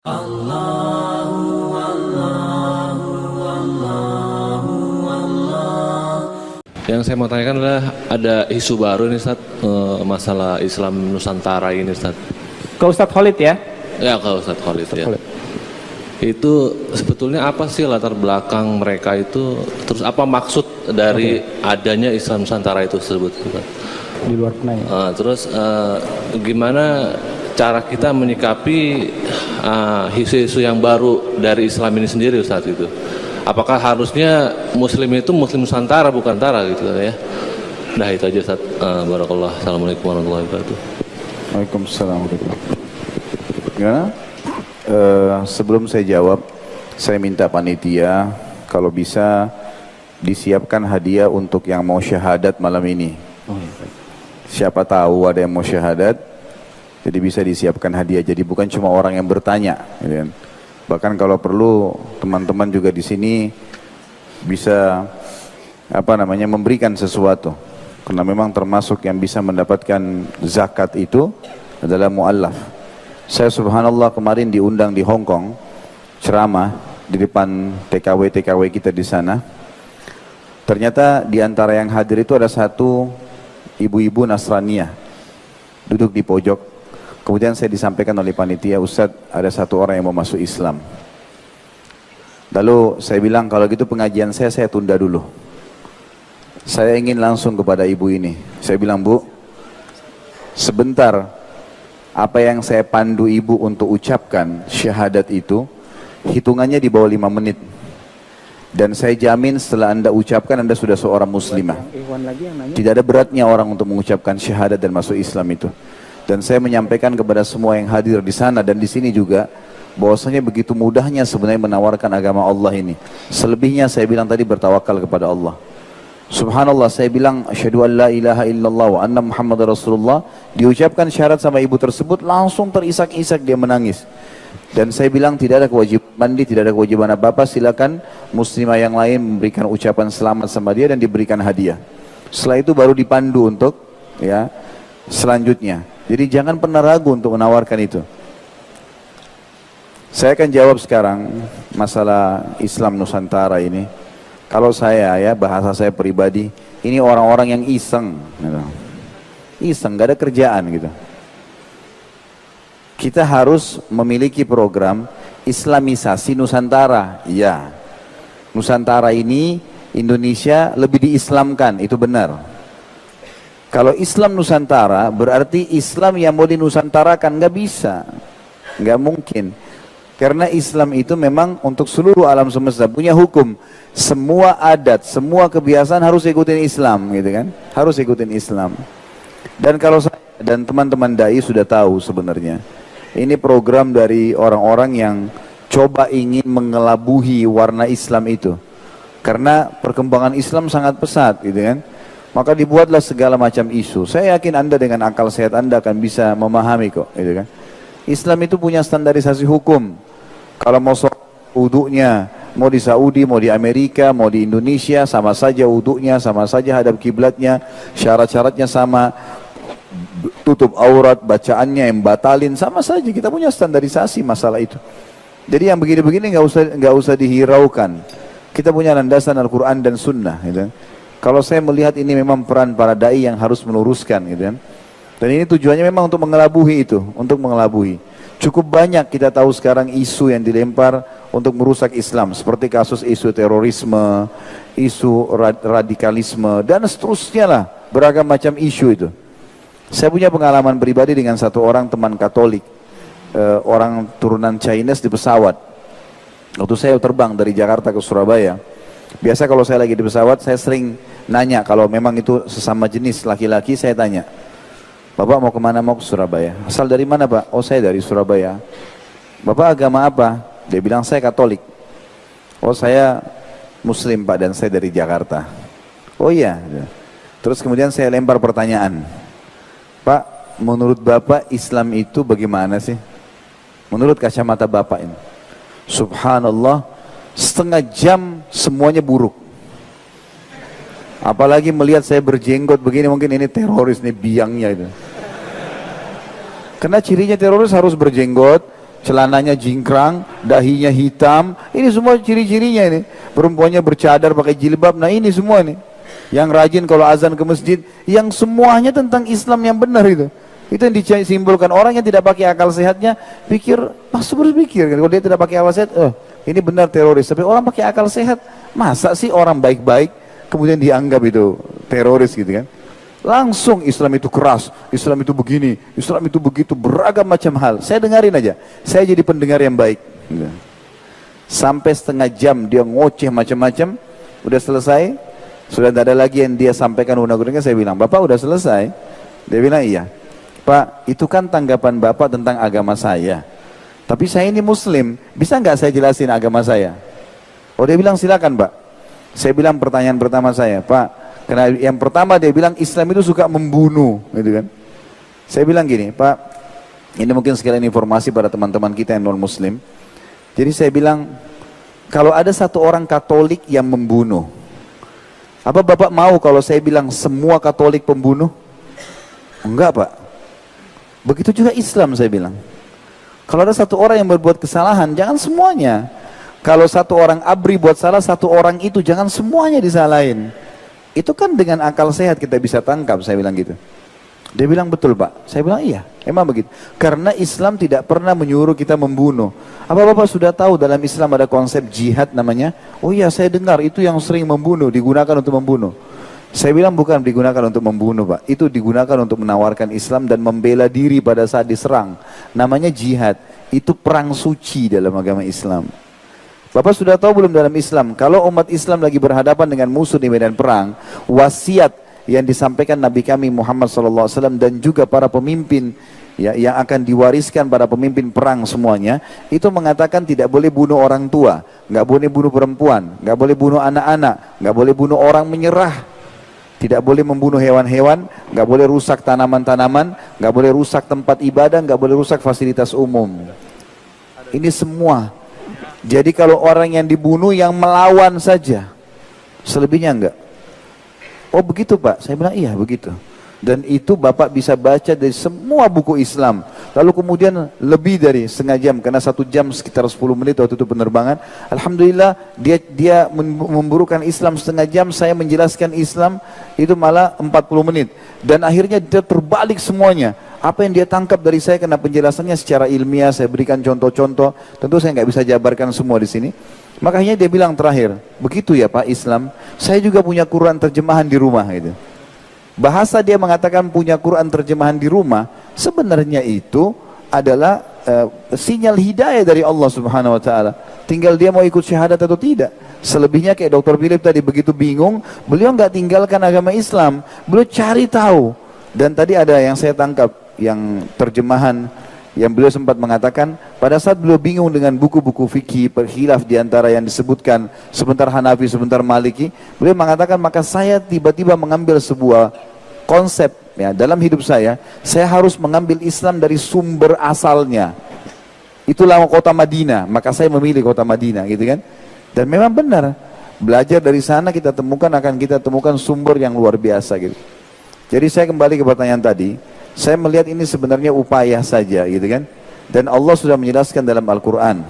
Yang saya mau tanyakan adalah ada isu baru nih Ustaz, masalah Islam Nusantara ini Ustaz. Ke Ustadz Khalid ya? Ya kalau Ustaz Khalid ya. Khalid. Itu sebetulnya apa sih latar belakang mereka itu, terus apa maksud dari adanya Islam Nusantara itu tersebut Ustaz? Di luar penanya. Terus gimana cara kita menyikapi isu-isu yang baru dari Islam ini sendiri Ustaz itu? Apakah harusnya Muslim itu Muslim Nusantara bukan Tara gitu ya? Nah itu aja Ustaz. Barakallah. Assalamualaikum warahmatullahi wabarakatuh. Waalaikumsalam warahmatullahi wabarakatuh. Gimana? Sebelum saya jawab, saya minta panitia kalau bisa disiapkan hadiah untuk yang mau syahadat malam ini. Siapa tahu ada yang mau syahadat, jadi bisa disiapkan hadiah. Jadi bukan cuma orang yang bertanya, gitu kan. Bahkan kalau perlu teman-teman juga di sini bisa memberikan sesuatu. Karena memang termasuk yang bisa mendapatkan zakat itu adalah mu'allaf. Saya subhanallah kemarin diundang di Hong Kong ceramah di depan TKW kita di sana. Ternyata di antara yang hadir itu ada satu ibu-ibu Nasraniyah duduk di pojok. Kemudian saya disampaikan oleh panitia, Ustadz ada satu orang yang mau masuk Islam. Lalu saya bilang kalau gitu pengajian saya tunda dulu. Saya ingin langsung kepada ibu ini. Saya bilang, Bu, sebentar, apa yang saya pandu ibu untuk ucapkan syahadat itu, hitungannya di bawah 5 menit. Dan saya jamin setelah Anda ucapkan, Anda sudah seorang muslimah. Tidak ada beratnya orang untuk mengucapkan syahadat dan masuk Islam itu. Dan saya menyampaikan kepada semua yang hadir di sana dan di sini juga, bahwasanya begitu mudahnya sebenarnya menawarkan agama Allah ini. Selebihnya saya bilang tadi bertawakal kepada Allah. Subhanallah, saya bilang asyhadu an la ilaha illallah wa anna Muhammadar Rasulullah, diucapkan syahadat sama ibu tersebut, langsung terisak-isak dia menangis. Dan saya bilang tidak ada kewajiban mandi, tidak ada kewajiban apa-apa, silakan muslimah yang lain memberikan ucapan selamat sama dia dan diberikan hadiah. Setelah itu baru dipandu untuk selanjutnya. Jadi jangan pernah ragu untuk menawarkan itu. Saya akan jawab sekarang masalah Islam Nusantara ini. Kalau saya bahasa saya pribadi, ini orang-orang yang iseng, iseng, gak ada kerjaan gitu. Kita harus memiliki program Islamisasi Nusantara. Ya, Nusantara ini Indonesia lebih diislamkan, itu benar. Kalau Islam Nusantara berarti Islam yang mau dinusantarakan, nggak bisa, nggak mungkin. Karena Islam itu memang untuk seluruh alam semesta punya hukum. Semua adat, semua kebiasaan harus ikutin Islam, gitu kan? Harus ikutin Islam. Dan kalau saya dan teman-teman dai sudah tahu sebenarnya, ini program dari orang-orang yang coba ingin mengelabuhi warna Islam itu. Karena perkembangan Islam sangat pesat, gitu kan? Maka dibuatlah segala macam isu. Saya yakin Anda dengan akal sehat Anda akan bisa memahami kok, gitu kan? Islam itu punya standarisasi hukum. Kalau mau wudunya, mau di Saudi, mau di Amerika, mau di Indonesia, sama saja wudunya, sama saja hadap kiblatnya, syarat-syaratnya sama, tutup aurat, bacaannya yang batalin, sama saja. Kita punya standarisasi masalah itu. Jadi yang begini-begini nggak usah dihiraukan. Kita punya landasan Al-Quran dan Sunnah, gitu. Kalau saya melihat ini memang peran para dai yang harus meluruskan, gitu kan. Dan ini tujuannya memang untuk mengelabuhi itu, untuk mengelabuhi. Cukup banyak kita tahu sekarang isu yang dilempar untuk merusak Islam, seperti kasus isu terorisme, isu radikalisme, dan seterusnya lah, beragam macam isu itu. Saya punya pengalaman pribadi dengan satu orang teman Katolik, orang turunan Chinese di pesawat. Waktu saya terbang dari Jakarta ke Surabaya, biasa kalau saya lagi di pesawat, saya sering nanya, kalau memang itu sesama jenis laki-laki, saya tanya, Bapak mau kemana? Mau ke Surabaya. Asal dari mana Pak? Oh saya dari Surabaya. Bapak agama apa? Dia bilang saya Katolik. Oh saya Muslim Pak, dan saya dari Jakarta. Oh iya. Terus kemudian saya lempar pertanyaan, Pak, menurut Bapak Islam itu bagaimana sih? Menurut kacamata Bapak ini. Subhanallah, setengah jam semuanya buruk. Apalagi melihat saya berjenggot begini, mungkin ini teroris nih, biangnya itu. Karena cirinya teroris harus berjenggot, celananya jingkrang, dahinya hitam, ini semua ciri-cirinya ini. Perempuannya bercadar pakai jilbab, nah ini semua nih. Yang rajin kalau azan ke masjid, yang semuanya tentang Islam yang benar itu. Itu yang disimbolkan. Orang yang tidak pakai akal sehatnya pikir, masuk berpikir kalau dia tidak pakai akal sehat, oh ini benar teroris. Tapi orang pakai akal sehat, masa sih orang baik-baik kemudian dianggap itu teroris gitu kan? Langsung Islam itu keras, Islam itu begini, Islam itu begitu, beragam macam hal. Saya dengarin aja, saya jadi pendengar yang baik. Sampai setengah jam dia ngoceh macam-macam, udah selesai, sudah tidak ada lagi yang dia sampaikan undang-undangnya. Saya bilang, Bapak udah selesai? Dia bilang iya. Pak, itu kan tanggapan Bapak tentang agama saya. Tapi saya ini Muslim, bisa nggak saya jelasin agama saya? Oh, dia bilang silakan Pak. Saya bilang pertanyaan pertama saya, Pak. Karena yang pertama dia bilang Islam itu suka membunuh, gitu kan? Saya bilang gini, Pak, ini mungkin sekalian informasi pada teman-teman kita yang non Muslim. Jadi saya bilang, kalau ada satu orang Katolik yang membunuh, apa Bapak mau kalau saya bilang semua Katolik pembunuh? Enggak Pak. Begitu juga Islam saya bilang. Kalau ada satu orang yang berbuat kesalahan, jangan semuanya. Kalau satu orang abri buat salah, satu orang itu jangan semuanya disalahin. Itu kan dengan akal sehat kita bisa tangkap, saya bilang gitu. Dia bilang betul Pak. Saya bilang iya, emang begitu. Karena Islam tidak pernah menyuruh kita membunuh. Apa Bapak sudah tahu dalam Islam ada konsep jihad namanya? Oh iya, saya dengar itu yang sering membunuh, digunakan untuk membunuh. Saya bilang bukan digunakan untuk membunuh Pak. Itu digunakan untuk menawarkan Islam dan membela diri pada saat diserang. Namanya jihad. Itu perang suci dalam agama Islam. Bapak sudah tahu belum dalam Islam, kalau umat Islam lagi berhadapan dengan musuh di medan perang, wasiat yang disampaikan Nabi kami Muhammad SAW dan juga para pemimpin ya, yang akan diwariskan para pemimpin perang semuanya, itu mengatakan tidak boleh bunuh orang tua, nggak boleh bunuh perempuan, nggak boleh bunuh anak-anak, nggak boleh bunuh orang menyerah, tidak boleh membunuh hewan-hewan, nggak boleh rusak tanaman-tanaman, nggak boleh rusak tempat ibadah, nggak boleh rusak fasilitas umum. Ini semua. Jadi kalau orang yang dibunuh yang melawan saja, selebihnya enggak. Oh begitu Pak, saya bilang iya begitu. Dan itu Bapak bisa baca dari semua buku Islam. Lalu kemudian lebih dari setengah jam, karena 1 jam sekitar 10 menit waktu itu penerbangan. Alhamdulillah dia memburukan Islam setengah jam, saya menjelaskan Islam itu malah 40 menit. Dan akhirnya dia terbalik semuanya. Apa yang dia tangkap dari saya karena penjelasannya secara ilmiah, saya berikan contoh-contoh. Tentu saya nggak bisa jabarkan semua di sini. Makanya dia bilang terakhir, begitu ya Pak Islam, saya juga punya Quran terjemahan di rumah gitu. Bahasa dia mengatakan punya Quran terjemahan di rumah, sebenarnya itu adalah sinyal hidayah dari Allah Subhanahu Wa Taala. Tinggal dia mau ikut syahadat atau tidak. Selebihnya kayak Dr. Philip tadi begitu bingung, beliau nggak tinggalkan agama Islam, beliau cari tahu. Dan tadi ada yang saya tangkap, yang terjemahan yang beliau sempat mengatakan pada saat beliau bingung dengan buku-buku fikih berkhilaf di antara yang disebutkan sebentar Hanafi sebentar Maliki, beliau mengatakan maka saya tiba-tiba mengambil sebuah konsep ya dalam hidup saya harus mengambil Islam dari sumber asalnya. Itulah kota Madinah, maka saya memilih kota Madinah gitu kan. Dan memang benar, belajar dari sana kita temukan sumber yang luar biasa gitu. Jadi saya kembali ke pertanyaan tadi, saya melihat ini sebenarnya upaya saja gitu kan. Dan Allah sudah menjelaskan dalam Al-Quran,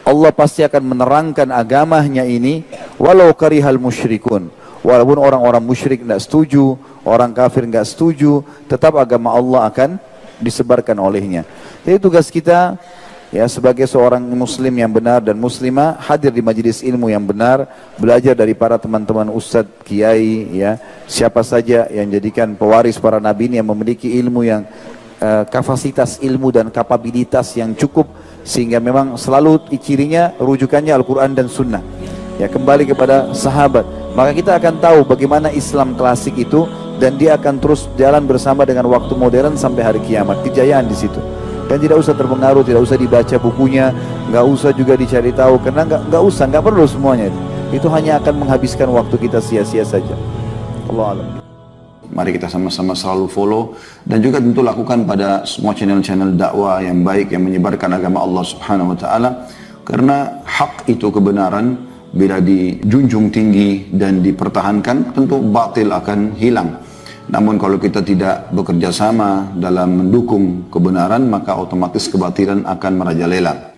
Allah pasti akan menerangkan agamanya ini walau karihal musyrikun. Walaupun orang-orang musyrik tidak setuju, orang kafir tidak setuju, tetap agama Allah akan disebarkan olehnya. Jadi tugas kita ya sebagai seorang muslim yang benar dan muslimah, hadir di majelis ilmu yang benar, belajar dari para teman-teman ustadz, kiai ya, siapa saja yang jadikan pewaris para nabi ini yang memiliki ilmu yang kapasitas ilmu dan kapabilitas yang cukup, sehingga memang selalu cirinya rujukannya Al-Quran dan Sunnah ya, kembali kepada sahabat, maka kita akan tahu bagaimana Islam klasik itu, dan dia akan terus jalan bersama dengan waktu modern sampai hari kiamat, kejayaan di situ. Dan tidak usah terpengaruh, tidak usah dibaca bukunya, nggak usah juga dicari tahu, karena nggak perlu semuanya itu hanya akan menghabiskan waktu kita sia-sia saja. Allah alam. Mari kita sama-sama selalu follow dan juga tentu lakukan pada semua channel-channel dakwah yang baik yang menyebarkan agama Allah Subhanahu Wa Taala, karena hak itu kebenaran bila dijunjung tinggi dan dipertahankan tentu batil akan hilang. Namun kalau kita tidak bekerja sama dalam mendukung kebenaran, maka otomatis kebatilan akan merajalela.